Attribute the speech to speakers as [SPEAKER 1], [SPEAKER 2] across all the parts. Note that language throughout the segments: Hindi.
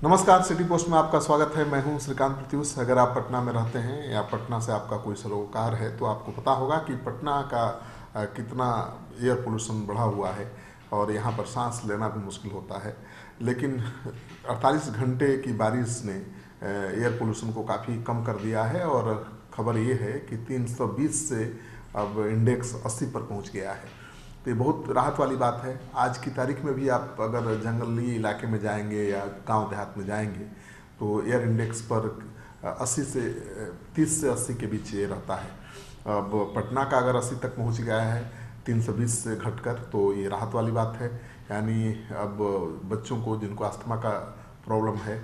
[SPEAKER 1] नमस्कार, सिटी पोस्ट में आपका स्वागत है। मैं हूं श्रीकांत प्रत्युष। अगर आप पटना में रहते हैं या पटना से आपका कोई सरोकार है तो आपको पता होगा कि पटना का कितना एयर पोल्यूशन बढ़ा हुआ है और यहाँ पर सांस लेना भी मुश्किल होता है। लेकिन 48 घंटे की बारिश ने एयर पोल्यूशन को काफ़ी कम कर दिया है और खबर ये है कि 320 से अब इंडेक्स 80 पर पहुँच गया है। तो ये बहुत राहत वाली बात है। आज की तारीख में भी आप अगर जंगली इलाके में जाएंगे या गांव देहात में जाएंगे तो एयर इंडेक्स पर 30 से 80 के बीच ये रहता है। अब पटना का अगर 80 तक पहुंच गया है 320 से घटकर, तो ये राहत वाली बात है। यानी अब बच्चों को जिनको अस्थमा का प्रॉब्लम है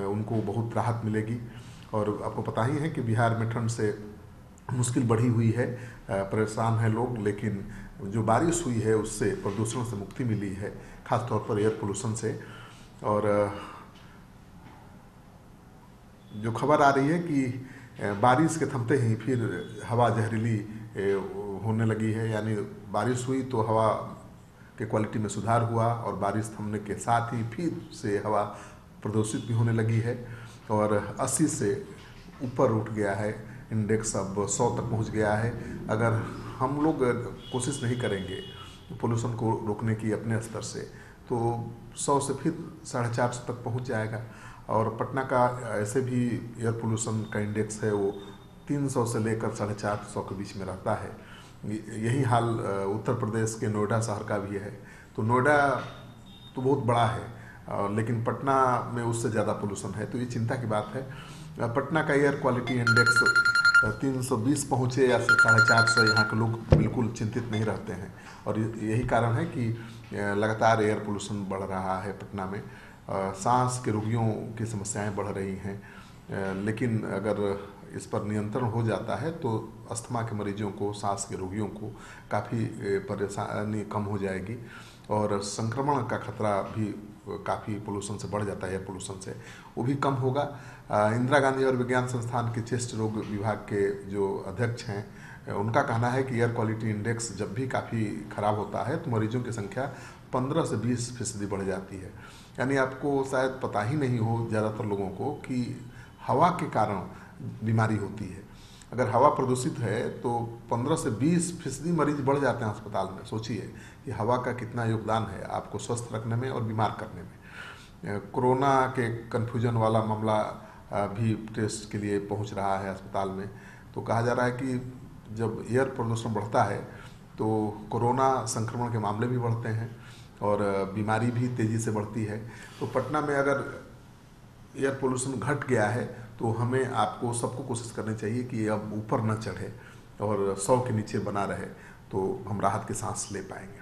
[SPEAKER 1] उनको बहुत राहत मिलेगी। और आपको पता ही है कि बिहार में ठंड से मुश्किल बढ़ी हुई है, परेशान है लोग, लेकिन जो बारिश हुई है उससे प्रदूषण से मुक्ति मिली है, खासतौर पर एयर पोल्यूशन से। और जो खबर आ रही है कि बारिश के थमते ही फिर हवा जहरीली होने लगी है। यानी बारिश हुई तो हवा के क्वालिटी में सुधार हुआ और बारिश थमने के साथ ही फिर से हवा प्रदूषित भी होने लगी है और 80 से ऊपर उठ गया है इंडेक्स, अब 100 तक पहुंच गया है। अगर हम लोग कोशिश नहीं करेंगे पोल्यूशन को रोकने की अपने स्तर से तो 100 से फिर 450 तक पहुंच जाएगा। और पटना का ऐसे भी एयर पोल्यूशन का इंडेक्स है वो 300 से लेकर 450 के बीच में रहता है। यही हाल उत्तर प्रदेश के नोएडा शहर का भी है। तो नोएडा तो बहुत बड़ा है लेकिन पटना में उससे ज़्यादा पोल्यूशन है, तो ये चिंता की बात है। पटना का एयर क्वालिटी इंडेक्स 320 पहुँचे या 450, यहाँ के लोग बिल्कुल चिंतित नहीं रहते हैं। और यही कारण है कि लगातार एयर पोल्यूशन बढ़ रहा है पटना में। सांस के रोगियों की समस्याएं बढ़ रही हैं, लेकिन अगर इस पर नियंत्रण हो जाता है तो अस्थमा के मरीजों को, सांस के रोगियों को काफ़ी परेशानी कम हो जाएगी और संक्रमण का खतरा भी काफ़ी पोल्यूशन से बढ़ जाता है, एयर पोल्यूशन से, वो भी कम होगा। इंदिरा गांधी और विज्ञान संस्थान के चेस्ट रोग विभाग के जो अध्यक्ष हैं उनका कहना है कि एयर क्वालिटी इंडेक्स जब भी काफ़ी ख़राब होता है तो मरीजों की संख्या 15 से 20% बढ़ जाती है। यानी आपको शायद पता ही नहीं हो ज़्यादातर लोगों को कि हवा के कारण बीमारी होती है। अगर हवा प्रदूषित है तो 15 से 20% मरीज बढ़ जाते हैं अस्पताल में। सोचिए कि हवा का कितना योगदान है आपको स्वस्थ रखने में और बीमार करने में। कोरोना के कन्फ्यूजन वाला मामला भी टेस्ट के लिए पहुंच रहा है अस्पताल में। तो कहा जा रहा है कि जब एयर प्रदूषण बढ़ता है तो कोरोना संक्रमण के मामले भी बढ़ते हैं और बीमारी भी तेज़ी से बढ़ती है। तो पटना में अगर एयर पोल्यूशन घट गया है तो हमें, आपको, सबको कोशिश करनी चाहिए कि अब ऊपर न चढ़े और 100 के नीचे बना रहे, तो हम राहत की सांस ले पाएंगे।